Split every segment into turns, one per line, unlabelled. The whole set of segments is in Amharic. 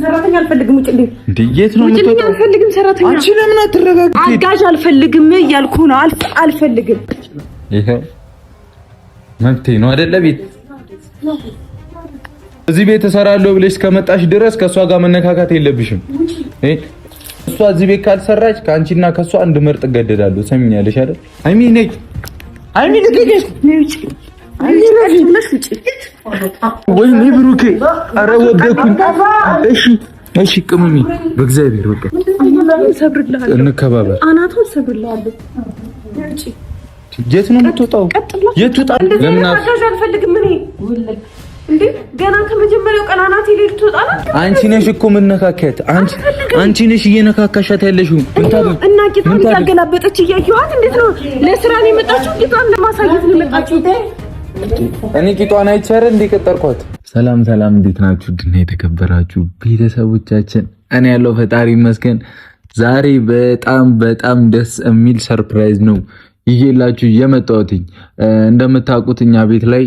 ሰራተኛ አልፈልግም። ውጭልኝ።
እንዴት ነው የምትወጣው?
አልፈልግም ሰራተኛ።
አንቺ ለምን አትረጋጊ?
አጋዥ አልፈልግም እያልኩ ነው። አልፈልግም።
ይሄ መብቴ ነው አይደለ? ቤት እዚህ ቤት እሰራለሁ ብለሽ ከመጣሽ ድረስ ከሷ ጋር መነካካት የለብሽም። እሷ እዚህ ቤት ካልሰራች ከአንቺና ከሷ አንድ መርጥ እገደዳለሁ። ሰሚኛለሽ አይደል? አይሚ ነይ፣ አይሚ ልቀቂኝ። ወይኔ ብሩኬ፣ ኧረ ወደኩኝ። እሺ ቅመሚ፣ በእግዚአብሔር ወጣ። እንከባበር።
አናቱን ሰብርልሃለሁ።
የት ነው የምትወጣው? የት ወጣ? ለምን
አልፈልግም እኔ እንዴ ገና ከመጀመሪያው ቀን አናቴ ላይ ልትወጣ ነው።
አንቺ ነሽ እኮ የምነካከት። አንቺ ነሽ እየነካካሻት ያለሽው።
እና ቂጧን እያገላበጠች እያየኋት። እንዴት ነው ለስራ ነው የመጣችው? ቂጧን ለማሳየት ነው የመጣችው።
እኔ ቂጧን አይቻለ እንደ ቀጠርኳት። ሰላም፣ እንዴት ናችሁ? ድና የተከበራችሁ ቤተሰቦቻችን፣ እኔ ያለው ፈጣሪ ይመስገን። ዛሬ በጣም ደስ የሚል ሰርፕራይዝ ነው ይዤላችሁ የመጣሁት። እንደምታውቁት እኛ ቤት ላይ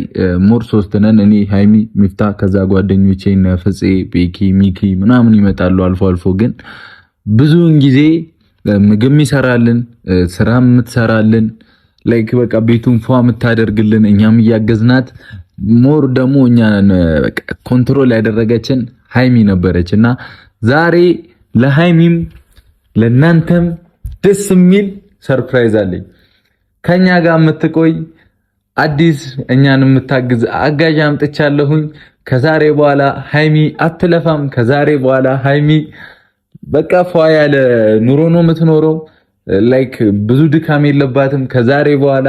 ሞር 3 ነን። እኔ፣ ሃይሚ፣ ሚፍታ፣ ከዛ ጓደኞቼ እነ ፍፄ፣ ቤኪ፣ ሚኪ ምናምን ይመጣሉ አልፎ። ግን ብዙውን ጊዜ ምግብ ይሰራልን፣ ስራ የምትሰራልን፣ ላይክ በቃ ቤቱን ፏ የምታደርግልን፣ እኛም እያገዝናት፣ ሞር ደግሞ እኛን በቃ ኮንትሮል ያደረገችን ሃይሚ ነበረች እና ዛሬ ለሃይሚም ለናንተም ደስ የሚል ሰርፕራይዝ አለኝ። ከኛ ጋር የምትቆይ አዲስ እኛን የምታግዝ አጋዥ አምጥቻለሁኝ። ከዛሬ በኋላ ሃይሚ አትለፋም። ከዛሬ በኋላ ሃይሚ በቃ ፏ ያለ ኑሮ ነው የምትኖረው። ላይክ ብዙ ድካም የለባትም። ከዛሬ በኋላ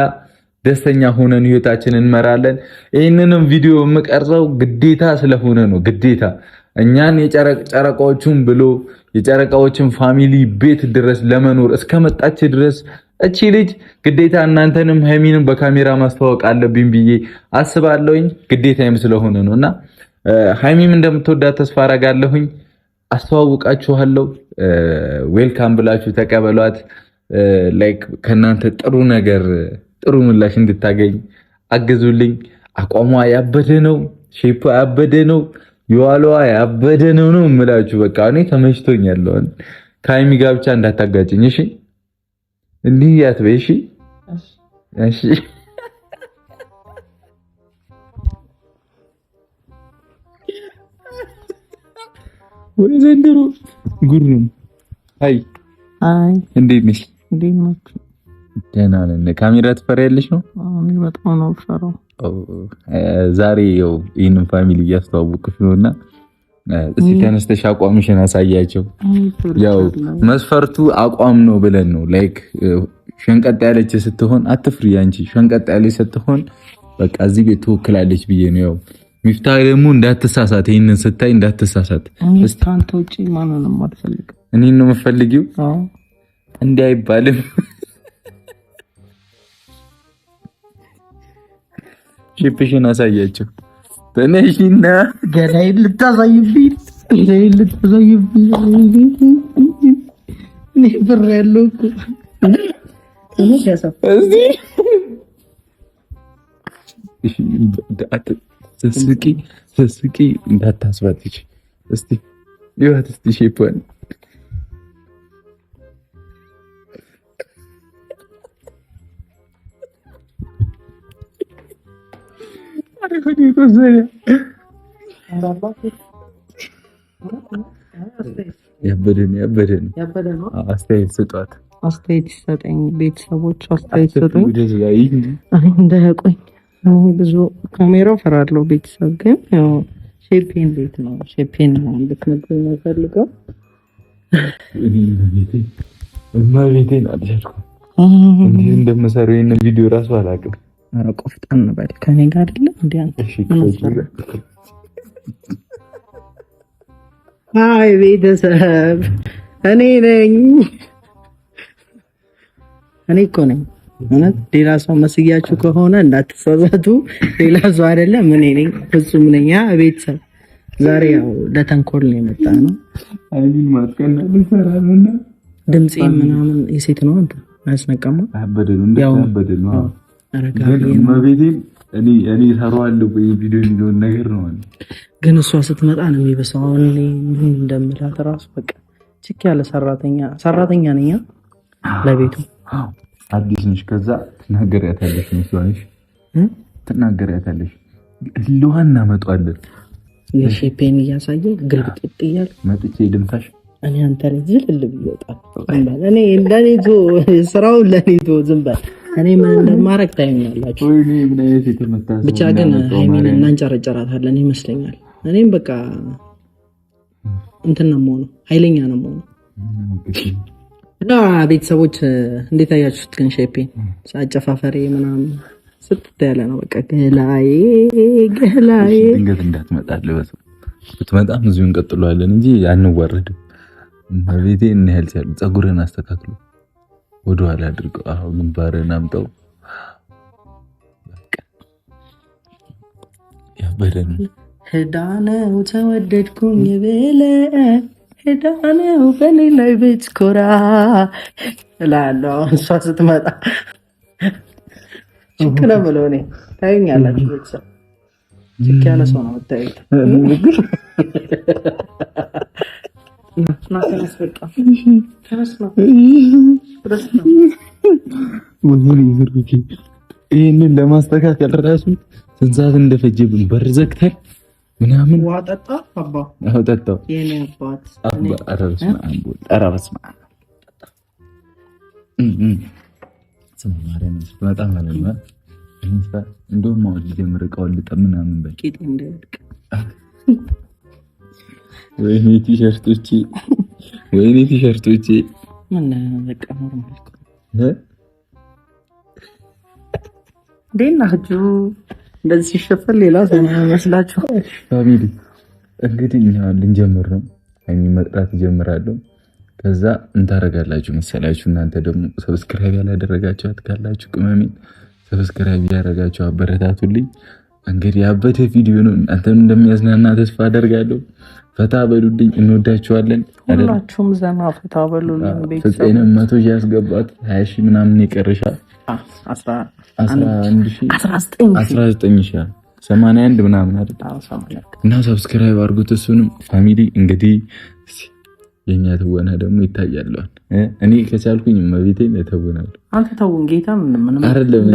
ደስተኛ ሆነን ህይወታችንን እንመራለን። ይህንንም ቪዲዮ የምቀርጸው ግዴታ ስለሆነ ነው። ግዴታ እኛን የጨረቃዎቹን ብሎ የጨረቃዎችን ፋሚሊ ቤት ድረስ ለመኖር እስከመጣች ድረስ እቺ ልጅ ግዴታ እናንተንም ሃይሚንም በካሜራ ማስተዋወቅ አለብኝ ብዬ አስባለሁኝ። ግዴታዬም ስለሆነ ነውና ሃይሚም እንደምትወዳት ተስፋ አደርጋለሁኝ። አስተዋውቃችኋለሁ። ዌልካም ብላችሁ ተቀበሏት። ላይክ ከናንተ ጥሩ ነገር ጥሩ ምላሽ እንድታገኝ አግዙልኝ። አቋሟ ያበደ ነው፣ ሼፕ ያበደ ነው፣ የዋለዋ ያበደ ነው የምላችሁ። በቃ እኔ ተመችቶኛል። ከሃይሚ ጋር ብቻ እንዳታጋጭኝ እሺ? እንዲህ ያትበይ እሺ? እሺ ወይ ዘንድሮ ጉድ ነው። አይ እንዴት ነሽ?
እንዴት ነሽ?
ደህና ነን። ካሜራ ትፈሪያለሽ ነው?
እኔ በጣም ነው ፈራው።
ዛሬ ያው ይሄንን ፋሚሊ እያስተዋወቅኩሽ ነውና እስቲ ተነስተሽ አቋምሽን አሳያቸው። ያው መስፈርቱ አቋም ነው ብለን ነው። ላይክ ሸንቀጥ ያለች ስትሆን አትፍሪ። አንቺ ሸንቀጥ ያለች ስትሆን በቃ እዚህ ቤት ትወክላለች ብዬ ነው። ያው ሚፍታ ደግሞ እንዳትሳሳት፣ ይሄንን ስታይ እንዳትሳሳት።
እስቲ ካንተ ውጪ ማንንም አልፈልግም።
እኔን ነው የምፈልጊው?
አዎ
እንዲህ አይባልም። ሺፕሽን አሳያቸው። ተነሽና
ገላይን ልታሳይብኝ እኔ ብር ያለው
እኮ ስስቂ እንዳታስባትሽ። እስቲ ይወት እስቲ ሼፕን ያበደን አስተያየት ስጧት።
አስተያየት ይሰጠኝ። ቤተሰቦች አስተያየት ሰጡኝ። እንዳያቆኝ ብዙ ካሜራው ፈራለሁ። ቤተሰብ ግን ያው ሼፔን ቤት ነው ሼፔን ነው እንድትነግሩኝ ነው ፈልገው።
ቤቴን አልሻልኩም። እንዴት እንደምሰራው ይሄን ቪዲዮ ራሱ አላውቅም።
ኧረ ቆፍጠን በል ከኔ ጋር አይደለ እንዴ አንተ? አይ ቤተሰብ እኔ ነኝ። እኔ እኮ ነኝ። እውነት ሌላ ሰው መስያችሁ ከሆነ እንዳትሳሳቱ። ሌላ ሰው አይደለም፣ እኔ ነኝ። ፍጹም ነኝ። ቤተሰብ ዛሬ ያው ለተንኮል ነው የመጣ ነው።
አይዲን ማስቀና ልሰራልና
ድምጼ ምናምን የሴት ነው አንተ አያስነቃማ።
አበደሉ ነው አረጋግጥ። እኔ ሰራዋለሁ ቪዲዮ የሚለውን ነገር ነው።
ግን እሷ ስትመጣ ነው የሚበሳው። አሁን ምን እንደምላት እራሱ በቃ ችክ ያለ ሰራተኛ ነኝ ለቤቱ።
አዲስ ነሽ። ከዛ ትናገሪያታለሽ ልዋን እናመጣዋለን።
የሼፔን እያሳየ ግልብጥ እያለ
መጥቼ ድምታሽ
እኔ አንተ ልጅ ልል ብየውጣል። እኔ እንደኔቶ ስራው ለኔቶ ዝም በል። እኔ ምን እንደማረግ ታዩኛላችሁ። ብቻ ግን ሃይሚን እናንጨረጨራታለን ይመስለኛል። እኔም በቃ እንትን ነው የምሆነው፣ ኃይለኛ ነው የምሆነው። እና ቤተሰቦች እንዴት አያችሁት ግን ሼፔን ሳጨፋፈሬ ምናምን ስትት ያለ ነው። በቃ ገላዬ
ድንገት እንዳትመጣልህ በሰው ብትመጣም እዚሁ እንቀጥለዋለን እንጂ አንዋረድም። ቤቴ እንያል ሲያሉ ፀጉርህን አስተካክሎ ወደኋላ አድርገው። አዎ ግንባርህን አምጠው። በቃ ያበደን
ሄዳነው ተወደድኩኝ ብለ ሄዳነው በኔ ላይ ብትኮራ እላለሁ። እሷ ስትመጣ ችግር ነው ብለው እኔ ታዩኛላችሁ። ቤተሰብ ችግር ያለ ሰው ነው የምታዩት።
ይህንን ለማስተካከል ራሱ ስንት ሰዓት እንደፈጀብን በር ዘግተን ምናምን
ውሃ ጠጣ አባ
ጠጣው።
የኔ አባት
ኧረ በስመ አብ ስመጣ ማለት ነው። እንደውም አሁን ሊጀምር እቃውን ልጠብ ምናምን በል
ቂጤ እንዳይወድቅ።
ወይኔ ቲሸርቶቼ
ምን በቃ ኖርማል እንዴት ናችሁ? እንደዚህ ሲሸፈን ሌላ ሰው መስላችሁ?
ፋሚሊ እንግዲህ እኛ ልንጀምር ነው። ሃይሚ መጥራት እጀምራለሁ። ከዛ እንታረጋላችሁ መሰላችሁ። እናንተ ደግሞ ሰብስክራይብ ያላደረጋችኋት ካላችሁ ቅመሜን ሰብስክራይብ ያደረጋችሁ አበረታቱልኝ። እንግዲህ ያበደ ቪዲዮ ነው። እናንተም እንደሚያዝናና ተስፋ አደርጋለሁ። ፈታ በሉልኝ። እንወዳችኋለን።
ሁላችሁም ዘና ፈታ በሉልኝ።
ቤተሰብ 100 ያስገባት 20 ሺህ ምናምን ይቀርሻል። 19 ምናምን አይደል? እና ሰብስክራይብ አድርጉት እሱንም ፋሚሊ። እንግዲህ የኛ ተወና ደግሞ ይታያል። እኔ ከቻልኩኝ መቤቴን እተውናለሁ።
አንተ ተውን ጌታ ምንም
አይደለም።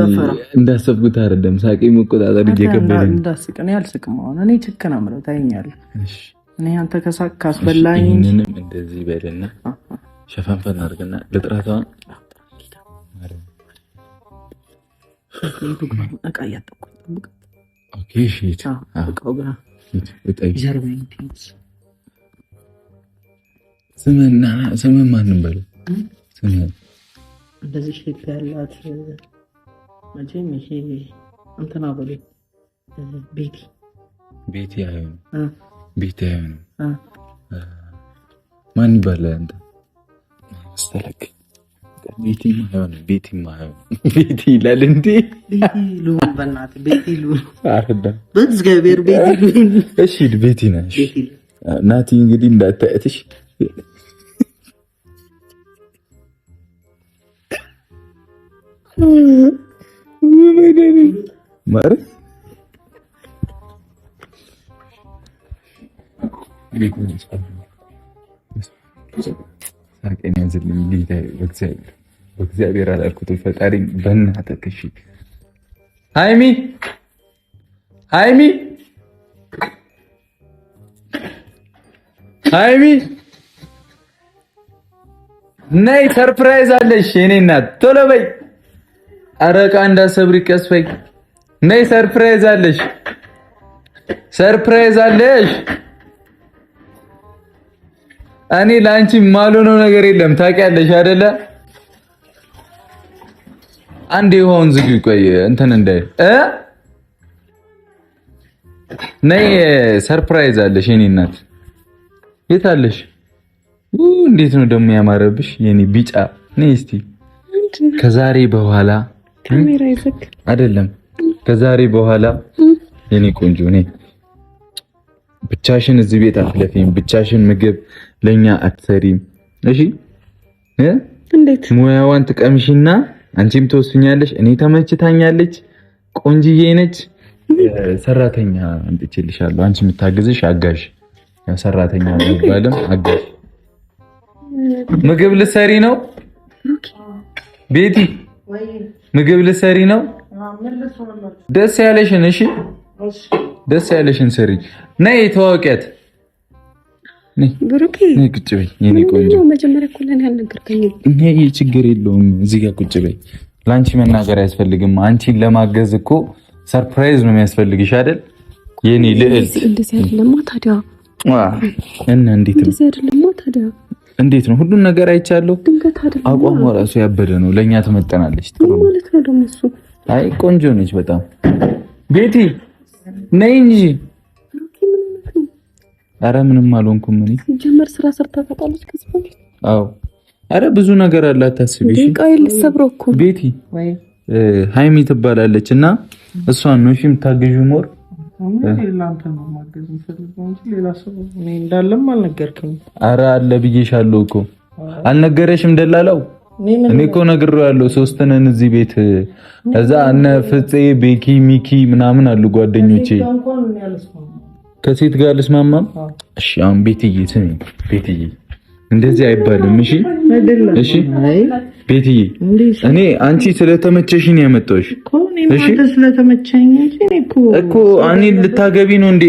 እንዳሰብኩት አይደለም። ሳቄ መቆጣጠር እየከበደኝ
እንዳስቅ ነው ያልስቅም። አሁን እኔ ችክና ምለው ታየኛለህ። እሺ እኔ አንተ ከሳቅ ካስበላኝ
ምንም እንደዚህ በልና ሸፋንፈን አድርገና ለጥራታውን
እቃ እያጠብኩ
ኦኬ ሺት
እቃው ጋር ጀርባዬን ትንሽ
ስምን ማንም በለው ስምን
እንደዚህ ሼፕ ያላት መቼም ይሄ እንትና በለው ቤቲ አይሆንም።
ማን ይባላል አንተ መሰለክ? ቤቲ ይላል እንዴ?
ቤቲ ሉን በእናትህ ቤቲ ሉን
አረዳ
በእግዚአብሔር ቤቲ ሉን።
እሺ ቤቲ ነሽ ናቲ። እንግዲህ እንዳታያትሽ ማለት ሳቄን ያዝልኝ ጌታዬ። በእግዚአብሔር አላልኩት ፈጣሪ በእናትህ። እሺ ሃይሚ ነይ፣ ሰርፕራይዝ አለሽ የኔ እናት። ቶሎ በይ። ኧረ ዕቃ እንዳሰብሪ ቀስ በይ። ነይ፣ ሰርፕራይዝ አለሽ። እኔ ላንቺ ማልሆነው ነገር የለም ታውቂያለሽ አይደለ? አንዴ ይሆን ዝግ ቆይ እንትን እንዳይ ነይ፣ ሰርፕራይዝ አለሽ የኔ እናት። የት አለሽ? እንዴት ነው ደግሞ ያማረብሽ የኔ ቢጫ። ነይ እስቲ። ከዛሬ በኋላ
ካሜራ ይዘግ
አይደለም፣ ከዛሬ በኋላ የኔ ቆንጆ ነይ። ብቻሽን እዚህ ቤት አትለፊም። ብቻሽን ምግብ ለኛ አትሰሪም። እሺ
እንዴት
ሙያዋን ትቀምሽና አንቺም ተወስኛለሽ። እኔ ተመችታኛለች፣ ቆንጅዬ ነች። ሰራተኛ እንጥችልሻለሁ። አንቺ የምታግዝሽ አጋዥ፣ ሰራተኛ አይባልም አጋዥ። ምግብ ልትሰሪ ነው ቤቲ? ምግብ ልትሰሪ ነው? ደስ ያለሽን እሺ፣ ደስ ያለሽን ስሪ። ነይ ተዋወቂያት።
ብሩኬ
ነይ ቁጭ በይ የኔ ቆንጆ።
መጀመሪያ እኮ ለኔ አልነገርከኝም።
ነይ ችግር የለውም እዚህ ጋር ቁጭ በይ። ላንቺ መናገር አያስፈልግም። አንቺን ለማገዝ እኮ ሰርፕራይዝ ነው የሚያስፈልግሽ አይደል? የኔ ልዕልት
እንደዚህ አይደለማ ታዲያ።
እና እንዴት ነው
እንደዚህ አይደለማ ታዲያ?
እንዴት ነው? ሁሉን ነገር አይቻለሁ።
ድንገት አይደለም።
አቋሟ ራሱ ያበደ ነው። ለኛ ትመጠናለች። ጥሩ
ማለት ነው ደግሞ እሱ።
አይ ቆንጆ ነች በጣም። ቤቲ ነይ እንጂ። አረ ምንም አልሆንኩም እኔ።
ጀመር ስራ ሰርታ ታውቃለች ከዚህ በፊት?
አዎ። አረ ብዙ ነገር አላት ታስቢ። እሺ
ቃይል ሰብረው እኮ
ቤቲ ሃይሚ ትባላለች እና እሷን ነው እሺ የምታገዢው ሞር
ላንተ ነው ማገዝ የምፈልገው እንጂ ሌላ ሰው እኔ እንዳለም አልነገርከኝም።
አረ አለ ብዬሻለሁ እኮ አልነገረሽም ደላላው? እኔ እኮ ነግሬዋለሁ። ሶስት ነን እዚህ ቤት። እዛ እነ ፍፄ፣ ቤኪ፣ ሚኪ ምናምን አሉ ጓደኞቼ። ከሴት ጋር ልስማማም? እሺ አሁን ቤትዬ ስሚ፣ ቤትዬ እንደዚህ አይባልም። እሺ እሺ ቤትዬ እኔ አንቺ ስለተመቸሽኝ ነው ያመጣሁሽ።
እሺ ስለተመቸኝ
እኮ እኔ ልታገቢ ነው እንዴ?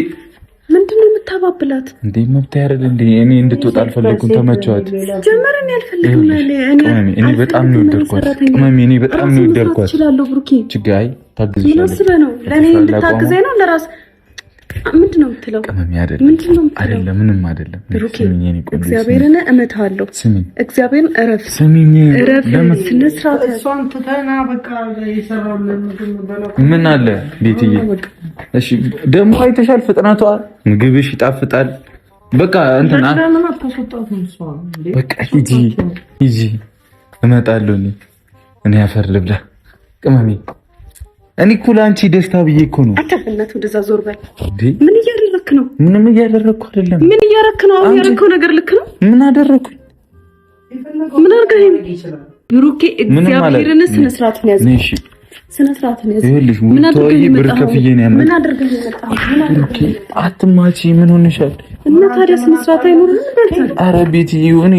ምንድነው የምታባብላት
እንዴ? መብት አይደል እንዴ? እኔ እንድትወጣ አልፈለኩም። ተመቸዋት
ጀመረን ያልፈልግም
ማለት እኔ በጣም ነው የወደድኳት። ቅመሜ እኔ በጣም ነው የወደድኳት።
እችላለሁ ብሩኬ
ችጋይ ታግዝሻለሁ።
ለስበ ነው ለኔ እንድታግዘኝ ነው ለራስ ምንድነው የምትለው?
ቅመሜ አይደለም ምንም አይደለም።
ብሩኬ እግዚአብሔርን እመታለሁ። እግዚአብሔርን እረፍ ስነ ስርዓት
እሷን ትተና በቃ ይሰራው
ምን አለ ቤትዬ። እሺ ደግሞ አይተሻል ፍጥነቷ። ምግብሽ ይጣፍጣል። በቃ እንትና በቃ ሂጂ እመጣለሁ። እኔ አፈር ልብላ ቅመሜ። እኔ እኮ ለአንቺ ደስታ ብዬ እኮ ነው።
አተፈነት ወደዛ ዞር በል። ምን እያደረክ ነው?
ምንም እያደረኩ አይደለም።
ምን እያደረክ ነው? አሁን ያደረከው ነገር ልክ ነው?
ምን አደረኩኝ?
ምን አድርገህ ብሩኬ? እግዚአብሔርን ስነ ስርዓት ነው ያዝ። እሺ ስነ ስርዓት ነው ያዝ። ምን አድርገህ ነው?
ብር ከፍዬ ነው ያመጣው።
ምን አድርገህ ነው የመጣው?
ብሩኬ አትማቺ። ምን ሆነሻል?
እና ታዲያ ስነ ስርዓት አይኖርም እንዴ?
ኧረ ቤትዬ እኔ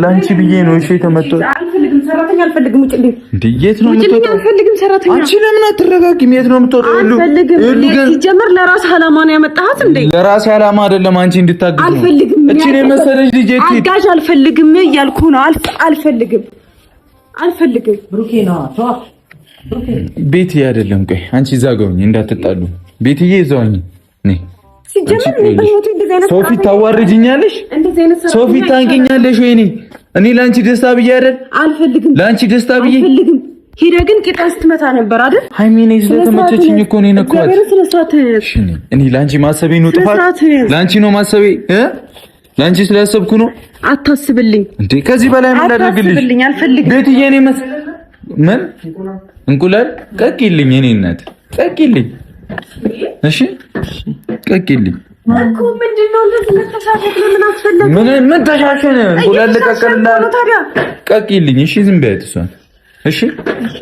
ላንቺ ብዬ ነው እሺ የተመጣው።
አልፈልግም፣ ሰራተኛ አልፈልግም። ውጭ እንዴ
የት ነው የምትወጣው?
አልፈልግም ሰራተኛ።
አንቺ ለምን አትረጋጊም? የት ነው የምትወጣው?
አልፈልግም። ሲጀመር ለራስ ዓላማ ነው ያመጣሃት እንዴ?
ለራስ ዓላማ አይደለም አንቺ እንድታግዝ ነው።
አልፈልግም።
እቺ ነው መሰለሽ ልጅ እቺ
አጋዥ አልፈልግም እያልኩ ነው። አልፈልግም
ብሩኬ ነው ተዋ።
ቤት አይደለም። ቆይ አንቺ እዛ ጋውኝ እንዳትጣሉ። ቤትዬ እዛውኝ ነይ።
ሲጀመር በህይወቴ እንደዚህ አይነት
ሶፊ ታዋርጅኛለሽ፣ ሶፊ ታንቂኛለሽ። ወይኔ እኔ ላንቺ ደስታ ብዬ አይደል?
አልፈልግም።
ላንቺ ደስታ ብዬ
አልፈልግም። ሄደህ ግን ቂጣ ስትመታ ነበር አይደል?
ሃይሚኔ ስለተመቸችኝ እኮ ነው የነኳት። እኔ ላንቺ ማሰቤ ነው ጥፋት? ላንቺ ነው ማሰቤ ላንቺ ስላሰብኩ ነው።
አታስብልኝ
እንዴ! ከዚህ በላይ ምን ላድርግልሽ?
አልፈልግም።
ቤትዬ እኔ ምን እንቁላል ቀቂልኝ፣ እኔ እናት ቀቂልኝ። እሺ ቀቂልኝ
እኮ ምንድነው እንደዚህ መተሻሸት? ለምን አስፈለገ?
ምን ተሻሸነ? እንቁላል ለቀቀልና ቀቂልኝ። እሺ ዝም በያት እሷን። እሺ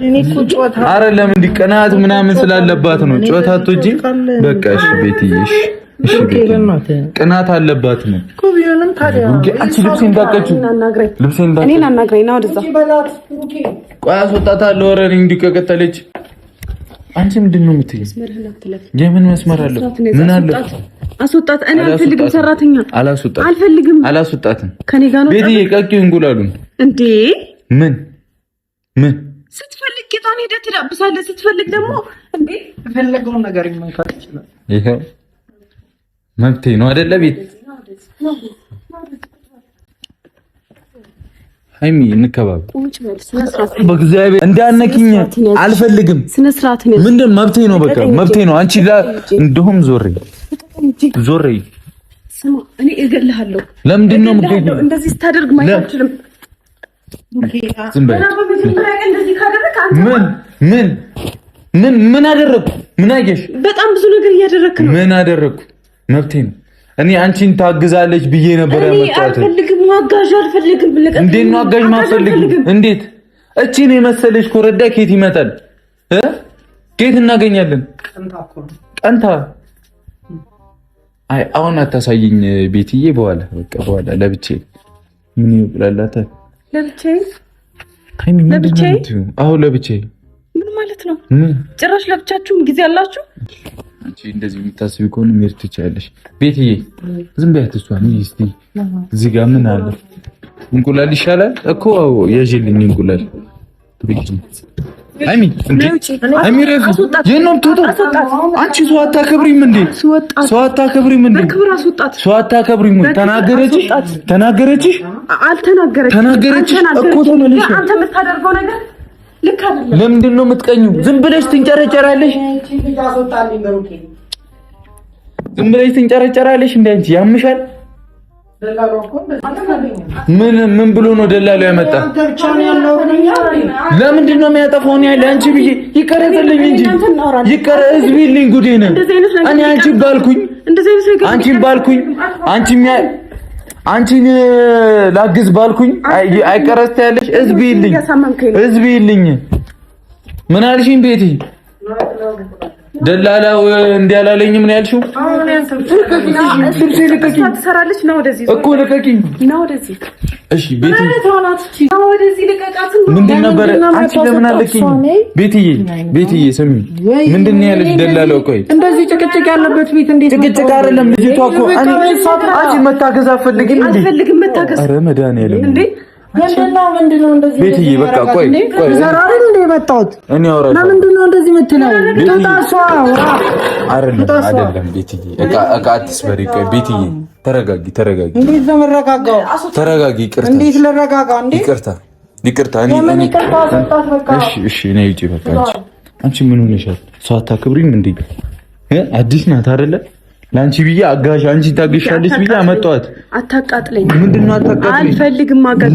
እኔ እኮ ጨዋታ
አይደለም እንዲህ ቅናት ምናምን ስላለባት ነው። ጨዋታ አትወጂ በቃ። እሺ ቤትዬ እሺ ቅናት አለባት ነው
እኮ ቢሆንም ታዲያ
አንቺ ልብሴን እንዳቀችው
እኔን አናግረኝ ነው ወደዛ።
ቆይ አስወጣታለሁ። ኧረ እኔ እንዲህ ከቀጠለች አንቺ ምንድን ነው የምትይኝ? የምን መስመር አለው? ምን አለ?
አስወጣት። እኔ አልፈልግም ሰራተኛ።
አላስወጣትም።
ከኔ ጋር ነው
ቤትዬ ቀቂው እንቁላሉን
እንዴ።
ምን
ስትፈልግ ጌታን ሄደህ ትዳብሳለህ፣ ስትፈልግ ደግሞ እንዴ
የፈለገውን ነገር ይመንካት ይችላል።
ይሄው መብቴ ነው አይደለ? ቤት ሃይሚ እንከባብ። በእግዚአብሔር እንዳነኪኝ አልፈልግም።
ስነ ስርዓት ነው።
ምንድን መብቴ ነው፣ በቃ መብቴ ነው። አንቺ እንደውም ዞሬ
ስማ፣ እኔ እገልሃለሁ።
ለምንድን ነው የምትገኘው?
እንደዚህ ስታደርግ ማየት አልችልም።
ዝም በይ። ምን አደረኩ? ምን አየሽ?
በጣም ብዙ ነገር እያደረክ ነው።
ምን አደረኩ? መብቴ ነው። እኔ አንቺን ታግዛለች ብዬ ነበር ያመጣሁት።
አልፈልግም፣ አጋዥ አልፈልግም።
እንዴት ነው አጋዥ ማፈልግ? እንዴት እቺን የመሰለች ኮረዳ ኬት ይመጣል? ከየት እናገኛለን? ቀንታ አይ አሁን አታሳይኝ ቤትዬ። በኋላ በቃ በኋላ ለብቻዬ ምን ይብላላታ? ለብቻዬ ለብቻዬ? አዎ ለብቻዬ። ምን ማለት ነው? ጭራሽ ለብቻችሁም ጊዜ አላችሁ? አንቺ እንደዚህ የምታስቢ ከሆነ መሄድ ትችያለሽ ቤትዬ። ዝም በያት እሷን። እስቲ እዚህ ጋር ምን አለ? እንቁላል ይሻላል እኮ የጅልኝ እንቁላል። አይሚ እንዴ አይሚ ረፍ የነም ተውጣ። አንቺ ሰው አታከብሪም እንዴ? ሰው አታከብሪም እንዴ? በክብር አስወጣት። ሰው አታከብሪም? ተናገረችሽ? ተናገረችሽ እኮ ተመለሽ። አንተ የምታደርገው ነገር ልክ አይደለም። ለምንድን ነው የምትቀኙ? ዝም ብለሽ ትንጨረጨራለሽ። ዝም ብለሽ ትንጨረጨራለሽ። እንዴ አንቺ ያምሻል? ምን ብሎ ነው ደላላው ያመጣ? ለምንድን ነው የሚያጠፋው? ነው ያለ አንቺ ብዬ ይቀረጽልኝ እንጂ ህዝብልኝ ጉዴን። እኔ አንቺን ላግዝ ባልኩኝ አይቀረጽ ያለሽ ህዝብልኝ። ምን አልሽኝ ቤቲ? ደላላው እንዲያላለኝ ምን ያልሽው? ትሰራለች ነው ወደዚህ እኮ ልቀቂኝ ነው ወደዚህ። እሺ ቤቲ ነው ወደዚህ ልቀቃት። ምንድን ነበር አንቺ ለምን አለኪኝ? ቤትዬ ስሚ፣ ምንድን ነው ያለሽ ደላላው? ቆይ እንደዚህ ጭቅጭቅ ያለበት ቤት እንዴት? ጭቅጭቅ አይደለም ልጅቷ እኮ አንቺ መታገዝ አትፈልጊም እንዴ? አልፈልግም መታገዝ። ኧረ መድኃኒዓለም እንዴ ምንድነው እንደዚህ? ቤትዬ በቃ ቆይ ዘራሪ እንደ መጣሁት እኔ አወራለሁ። ለምንድን ነው እንደዚህ የምትለው? አይደለም ቤትዬ፣ እቃ አትስበሪ። ቆይ ቤትዬ ተረጋጊ። እንዴት ነው የምረጋጋው? ተረጋጊ። ይቅርታ። እንዴት ልረጋጋ እንዴ? ይቅርታ። እሺ እኔ ይጪ በቃ። አንቺ ምን ሆነሻል? ሰው አታከብሪም እንዴ? አዲስ ናት አይደለ? ላንቺ ብዬ አጋሽ አንቺ ታግሻለሽ ብዬ አመጣኋት። አታቃጥለኝ። ምንድነው አታቃጥለኝ? አልፈልግም ማጋጥ።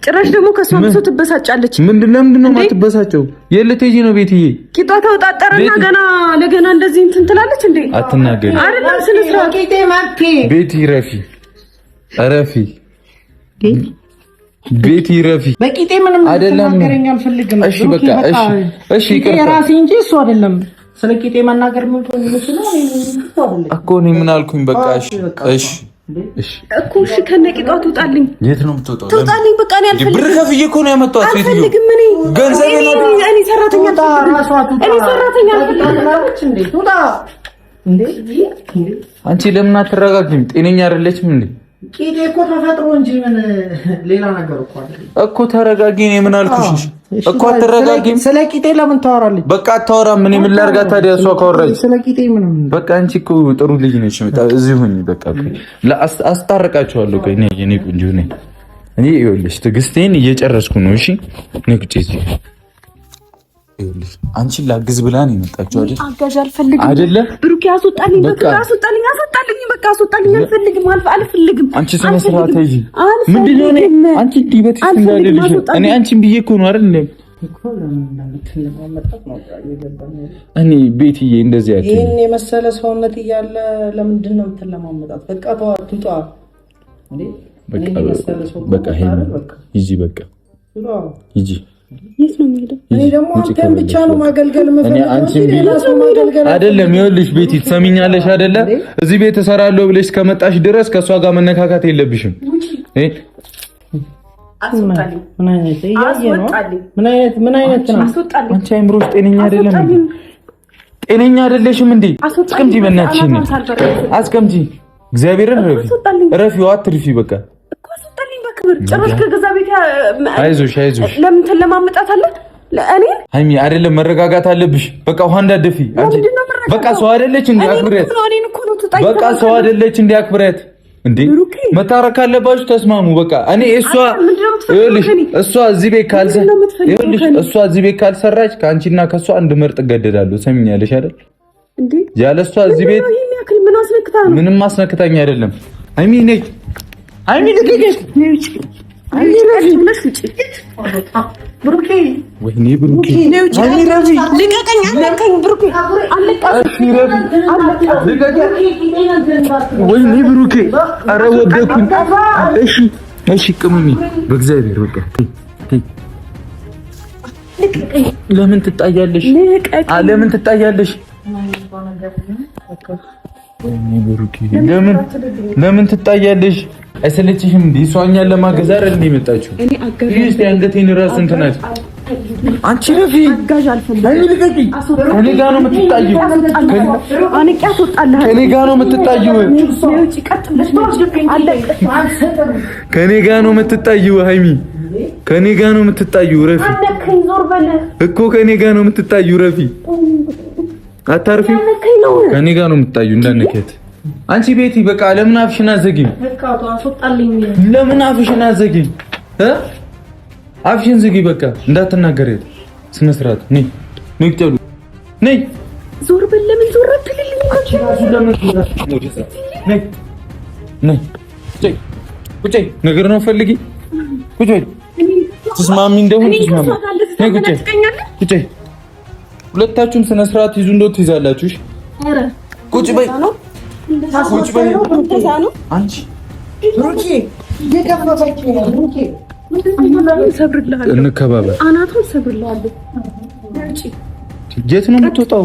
ጭራሽ ደግሞ ከሷ ብሶ ትበሳጫለች። ለምንድን ነው የማትበሳጨው? የለቴጂ ነው ቤትዬ። ቂጧ ተውጣጠረና ለገና እንደዚህ እንትን ትላለች እንዴ? አትናገሪ። አይደለም ስለ ስራ ቤቲ ረፊ ቤቲ ረፊ በቂጤ ምንም ተናገረኝ አልፈልግም። እሺ በቃ እሺ ይቅርታ። የራሴ እንጂ እሱ አይደለም። ስለቂጤ መናገር ምን እኮ ነው? ምን አልኩኝ? በቃ እሺ እኮ እሺ፣ ከነቂጣው ትውጣልኝ። የት ነው የምትወጣው? ትውጣልኝ። በቃ እኔ አልፈልግም። ብር ከፍዬ እኮ ነው ያመጣሁት። አልፈልግም። ገንዘብ ነው። እኔ ሰራተኛ እንዴ? ትውጣ እንዴ? አንቺ ለምን አትረጋግም? ጤነኛ አይደለችም እንዴ? ቂጤ እኮ ተፈጥሮ እንጂ ምን ሌላ ነገር እኮ አይደለም እኮ። ተረጋጊ። እኔ ምን አልኩሽ እኮ? አትረጋጊም። ስለ ቂጤ ለምን ታወራለች? በቃ አታወራም። ምን ላድርጋት ታዲያ? እሷ ካወራች ስለ ቂጤ ምንም በቃ። አንቺ እኮ ጥሩ ልጅ ነሽ። እዚህ ሁኚ በቃ። አስታርቃቸዋለሁ። ቆይ እኔ ቆንጆ ነኝ። እኔ ይኸውልሽ ትዕግስቴን እየጨረስኩ ነው። እሺ ንግጪ እዚህ ይኸውልሽ አንቺን ላግዝ ብላ ነው የመጣችው አይደል? አጋዥ አልፈልግም አይደለ? ብሩክ ያስወጣልኝ። በቃ አስወጣልኝ። በቃ አስወጣልኝ። አልፈልግም። አንቺ ስነ ስርዓት ይጂ። ምንድነው እኔ አንቺ ዲበት እንዳልልሽ እኔ አንቺን ብዬ እኮ ነው አይደል? እኔ ቤትዬ እንደዚህ ያቺ ይሄን የመሰለ ሰውነት እያለ ለምንድን ነው የምትለማመጣት? በቃ ተዋት ትውጣ እንዴ? በቃ ሂጂ በቃ ሂጂ። የት ነው የምሄደው? እኔ ደግሞ አንተን ብቻ ነው ማገልገል የምፈልገው አይደለም። ይኸውልሽ ቤቲ ትሰሚኛለሽ አይደለ? እዚህ ቤት እሰራለሁ ብለሽ ከመጣሽ ድረስ ከሷ ጋር መነካካት የለብሽም። አስወጣልኝ። ምን አይነት ነው? አንቺ አይምሮሽ ጤነኛ አይደለም እንዴ? ጤነኛ አይደለሽም እንዴ? አስቀምጪ፣ በእናትሽ አስቀምጪ። እግዚአብሔርን ረፊው አትርፊ በቃ። ጭራሽ ከገዛ ቤት አይዞሽ ለምን ተለማመጣታለህ? እኔ ሃይሚ አይደለም መረጋጋት አለብሽ። በቃ ውሃ እንዳትደፊ አንቺ። በቃ ሰው አይደለች እንዴ? አክብሪያት። በቃ ሰው አይደለች እንዴ? አክብሪያት እንዴ። መታረቅ አለባችሁ፣ ተስማሙ በቃ። እኔ እሷ እዚህ ቤት ካልሰራች ከአንቺና ከሷ እንድመርጥ እገደዳለሁ። ሰሚኛለሽ አይደል እንዴ? ያለ እሷ እዚህ ቤት ምንም ማስነክታኝ አይደለም። ሃይሚ ነኝ አይሚ ልቀቀኝ። ብሩኬ ወይኔ ብሩኬ አይሚ ረፊ ልቀቀኝ። አለቀኝ ብሩኬ ወይኔ ብሩኬ ኧረ ወደኩኝ። እሺ ቅመሚ በእግዚአብሔር በቃ ለምን ትጣያለሽ? ለምን ትጣያለሽ? ለምን ትጣያለሽ? አይሰለችሽም እንዴ? እሷኛን ለማገዛር እንዴ መጣችሁ? እስቲ አንገቴን ራስ እንትናት አንቺ ረፊ አጋዥ አልፈልግም። ከኔ ጋር ነው የምትጣይው። ከኔ ጋር ነው የምትጣይው። ከኔ ጋር ነው የምትጣይው። ሃይሚ ከኔ ጋር ነው የምትጣይው። ረፊ እኮ ከኔ ጋር ነው የምትጣይው። ረፊ አታርፊ። ከኔ ጋር ነው የምትጣይው። እንዳነከት አንቺ ቤቲ በቃ ለምን አፍሽን አዘጊም? ለምን አፍሽን አዘጊም? አፍሽን ዝጊ። በቃ እንዳትናገሪ። ስነ ስርዓት ነይ ነይ ቁጭ ነይ።
ዞር በል። ለምን ዞር አትልልኝ?
ነይ ነይ ቁጭ ነገር ነው ፈልጊ። ቁጭ በይ። ትስማሚ እንደሆነ ትስማሚ። ነይ ቁጭ ቁጭ። ሁለታችሁም ስነ ስርዓት ይዙ እንደው ትይዛላችሁ። እሺ ቁጭ በይ። ቁጭ በይ። አንቺ ሩኪ የገፋፋች ነው ሩኪ እንከባበር። አናቱን ሰብርልሃለሁ። የት ነው የምትወጣው?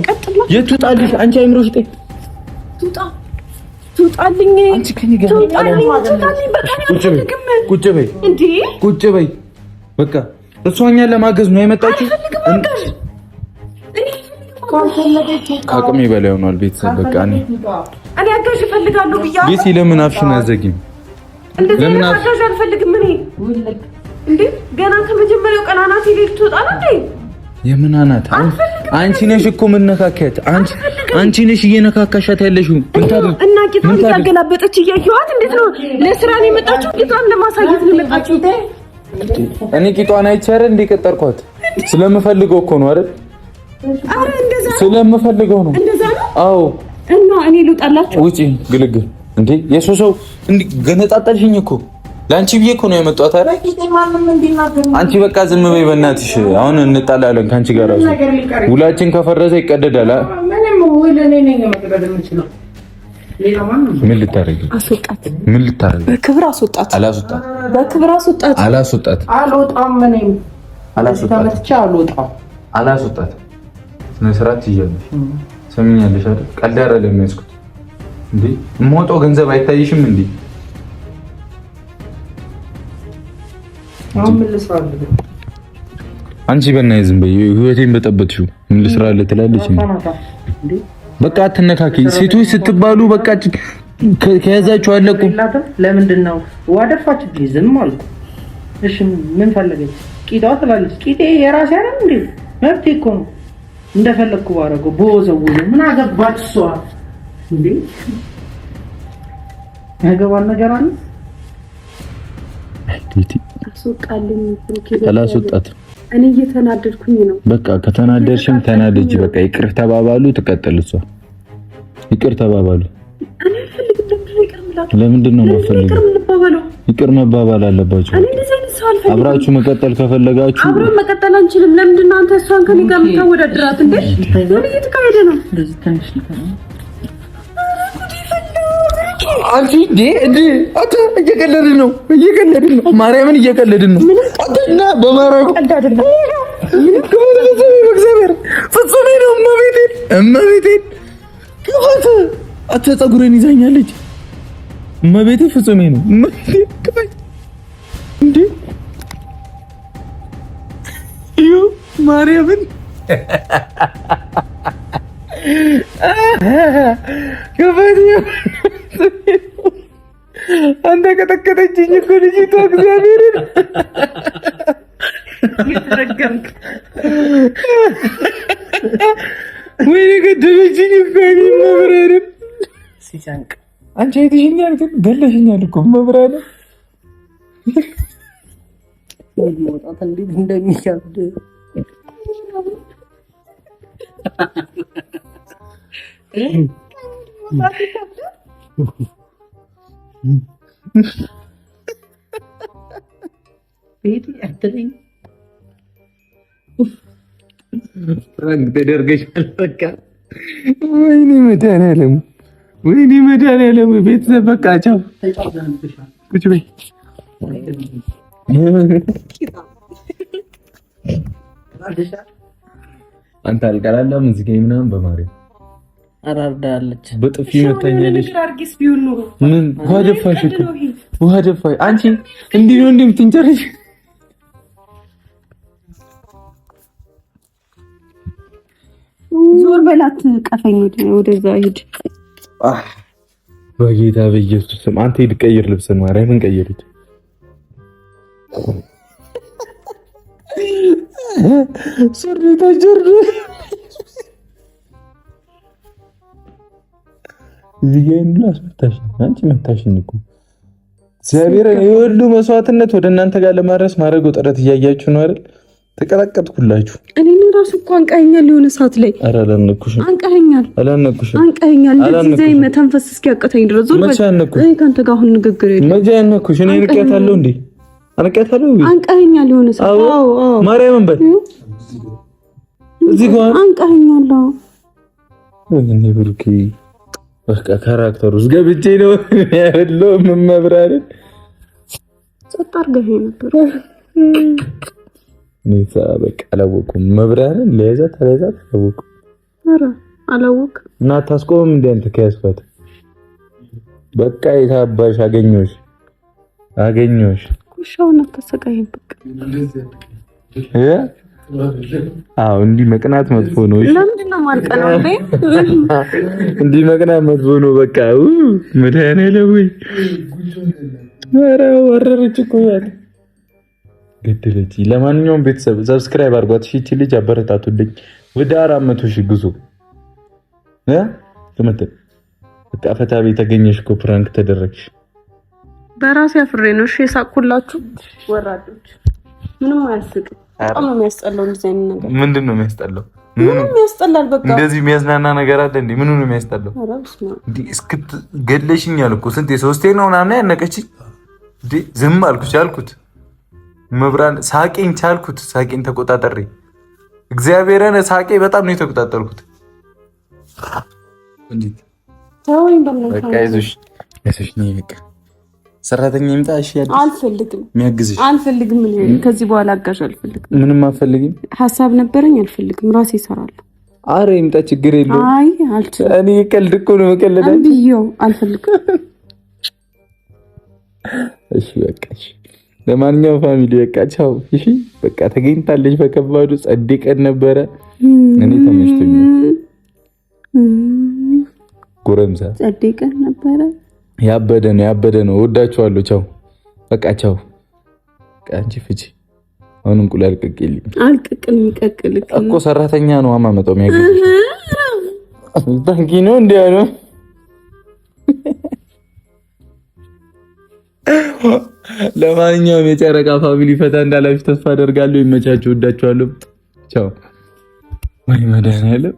የት ትወጣለሽ? አንቺ አይምሮሽ ጠይ ትውጣልኝ። አንቺ ከኔ ጋር ቁጭ በይ እንዴ! ቁጭ በይ በቃ። እሷኛን ለማገዝ ነው የመጣችው። ከአቅሜ በላይ ሆኗል። ቤተሰብ በቃ እኔ
አጋዥ እፈልጋለሁ ብያለሁ።
ቤቲ ለምን አፍሽን አዘጊም?
ለምን አጋዥ አልፈልግም እኔ እንዴ ገና ከመጀመሪያው ቀን አናቴ ላይ ትወጣል እንዴ?
የምን አናት? አንቺ ነሽ እኮ መነካከት። አንቺ ነሽ እየነካካሻት ያለሽው።
እና ቂጣን እያገላበጠች እያየኋት እንዴት ነው? ለስራ ነው የመጣችው? ቂጣን ለማሳየት ነው የመጣችው?
እኔ ቂጣን አይቻረ እንደ ቀጠርኳት ስለምፈልገው እኮ ነው አይደል?
አረ እንደዛ
ስለምፈልገው ነው። እንደዛ ነው? አዎ።
እና እኔ ልውጣላችሁ?
ውጪ ግልግል እንዴ! የሶሰው እንዴ ገነጣጣልሽኝ እኮ ላንቺ ብዬ እኮ ነው የመጣሁት አይደል? አንቺ በቃ ዝም በይ በእናትሽ። አሁን እንጣላለን ካንቺ ጋር ራሱ ውላችን ከፈረሰ ይቀደዳል። ምን ልታረጊ?
አስወጣት።
ምን ልታረጊ?
በክብር አስወጣት።
አላስወጣት።
በክብር አስወጣት።
አላስወጣት።
አልወጣም። ምንም አላስወጣት።
አላስወጣት። ስነ ስርዓት ትይያለሽ። ሰሚኛለሽ አይደል? ቀልድ አይደለም የሚያስኩት እንዴ። የምወጣው ገንዘብ አይታይሽም እንዴ? አንቺ በእናትሽ ዝም በይ። ህይወቴን በጠበጥሽው። ምን ልስራልህ ትላለች እንዴ? በቃ አትነካኪ። ሴቶች ስትባሉ በቃ ከያዛችሁ አለቁ።
ለምንድን ነው ዋደፋች? ዝም አልኩ። እሺ ምን ፈለገች? ቂጣዋ ትላለች። ቂጤ የራሴ አይደል እንዴ? መብቴ እኮ ነው። እንደፈለኩ ባረገው ቦዘው ምን አገባች እሷ እንዴ? ያገባን ነገር አለ።
አስወጣልኝ።
አላስወጣትም።
እኔ እየተናደድኩኝ ነው።
በቃ ከተናደድሽም ተናደጂ። በቃ ይቅር ተባባሉ። ትቀጥል እሷ። ይቅር ተባባሉ።
እኔ አልፈልግም።
ለምንድን ነው የማትፈልጊው? ይቅር መባባል አለባችሁ። አብራችሁ መቀጠል ከፈለጋችሁ
አብረን መቀጠል አንችልም። ለምንድን ነው አንተ እሷን ከኔ ጋር የምታወዳድራት እንዴ? ምን እየተካሄደ ነው?
አንቺ እንዴ አታ እየቀለድን ነው። ማርያምን እየቀለድን ነው። አታና በማርያም ቀልድ አይደለም። እግዚአብሔር ፍጹም ነው። እመቤቴን ክፋት አታ ፀጉሬን ይዛኛለች። እመቤቴ ፍጹም ነው። ክፋት እንዴ ማርያምን ክፋት አንተ ቀጠቀጠችኝ እኮ ልጅቷ። እግዚአብሔርን
ይተረገምክ
ወይኔ ገደለችኝ እኮ መብራርን ሲጨንቅ። አንቺ አይተሽኛል ግን ገለሽኛል እኮ መብራርን።
መውጣት እንዴት እንደሚከብድ ቤት ያደረኝ
ፍራንክ ተደርገሻል። በቃ ወይኔ መድኃኒዓለም ቤተሰብ በቃ ቻው። ቁጭ በይ አንተ አልቀላለም እዚህ ጋር ምናምን በማርያም
አራርዳለች
በጥፊ መታኛለች። ምን ውሃ ደፋሽ እኮ ውሃ ደፋሽ አንቺ። እንዲህ ነው እንደምትንጨርሽ
ዞር በላት ቀፈኝ ወደዛ ሂድ።
በጌታ በኢየሱስ ስም አንተ ሂድ ቀይር ልብስን ማርያምን ቀይሩት። ሱሪ ተጀርዱ ይሄን ላስመታሽ አንቺ መታሽኝ እኮ እግዚአብሔር የወሉ መስዋዕትነት ወደ እናንተ ጋር ለማድረስ ማድረገው ጥረት እያያችሁ ነው አይደል? ተቀጠቀጥኩላችሁ።
እኔ ራሱ እኮ አንቀኸኛል የሆነ ሰዓት ላይ።
ኧረ አላነኩሽም።
አንቀኸኛል አንቀኸኛል እንደዚህ መተንፈስ እስኪያቅተኝ ድረስ ዞር በል። እኔ ካንተ ጋር አሁን ንግግር የለም።
መቼ አነኩሽ? እኔ ንቄያታለሁ እንዴ? አንቀያታለሁ።
አንቀኸኛል የሆነ ሰዓት። አዎ
ማርያምን በል እዚህ ጋር አንቀኸኛል። እኔ ብሩኬ በቃ ካራክተሩ ውስጥ ገብቼ ነው ያለው። ምን መብራሪ
ጸጥ አድርገህ ነበር።
ኔታ በቃ አላወኩም። መብራሪን ለያዛት አላወኩም።
ኧረ አላወኩም።
እና ታስቆም እንደ አንተ ከያዝኳት በቃ የታባሽ አገኘሁሽ
ኩሻውን አታሰቃይም። በቃ
አዎ እንዲህ መቅናት መጥፎ ነው።
ለምንድን ነው ማልቀናው?
እንዲህ መቅናት መጥፎ ነው። በቃ መድኃኒዓለም ወይ ኧረ ወረረች እኮ ያለ ገደለች። ለማንኛውም ቤተሰብ ሰብስክራይብ አድርጓት። እቺ ልጅ አበረታቱልኝ። ወደ 400 ሺህ ጉዞ ተመተ በቃ ፈታ ቤት ተገኘሽ እኮ ፕራንክ ተደረግሽ።
በራሴ አፍሬ ነው እሺ የሳቅኩላችሁ ወራዶች። ምንም አያስቅም። በጣም ነው የሚያስጠላው እንደዚህ አይነት ነገር።
ምንድን ነው የሚያስጠላው?
ምንም ያስጠላል። በቃ
እንደዚህ የሚያዝናና ነገር አለ እንዴ? ምኑ ነው የሚያስጠላው? እንዴ እስክት ገለሽኛል እኮ ስንቴ ሶስቴ ነው ምናምን ያነቀችኝ እንዴ። ዝም አልኩሽ አልኩት። መብራን ሳቄን ቻልኩት። ሳቄን ተቆጣጠሬ እግዚአብሔርን ሳቄ በጣም ነው የተቆጣጠርኩት። እንዴ
ታውኝ በመጣ
በቃ ይዞሽ ነው በቃ ሰራተኛ ይምጣ። እሺ
አልፈልግም።
የሚያግዝሽ
አልፈልግም። ከዚህ በኋላ አጋዥ አልፈልግም።
ምንም አልፈልግም።
ሐሳብ ነበረኝ አልፈልግም። ራሴ እሰራለሁ።
አረ ይምጣ ችግር የለውም።
አይ አልችልም።
እኔ ቀልድ እኮ ነው መቀለድ
አንብየው አልፈልግም።
እሺ በቃ እሺ። ለማንኛውም ፋሚሊ በቃ ቻው። እሺ በቃ ተገኝታለች። በከባዱ ጸድቀን ነበረ። እኔ ተመችቶኛል። ጎረምሳ
ጸድቀን ነበረ።
ያበደ ነው። ወዳችኋለሁ። ቻው በቃ ቻው። አንቺ ፍቺ አሁን እንቁላል ቀቅልኝ።
አልቀቅልም። ይቀቅልኝ
እኮ ሰራተኛ ነው አማመጣው የሚያገኝ ታንኪ ነው እንዴ ነው። ለማንኛውም የጨረቃ ፋሚሊ ፈታ እንዳላችሁ ተስፋ አደርጋለሁ። ይመቻችሁ። ወዳችኋለሁ። ቻው። ወይ መድኃኒዓለም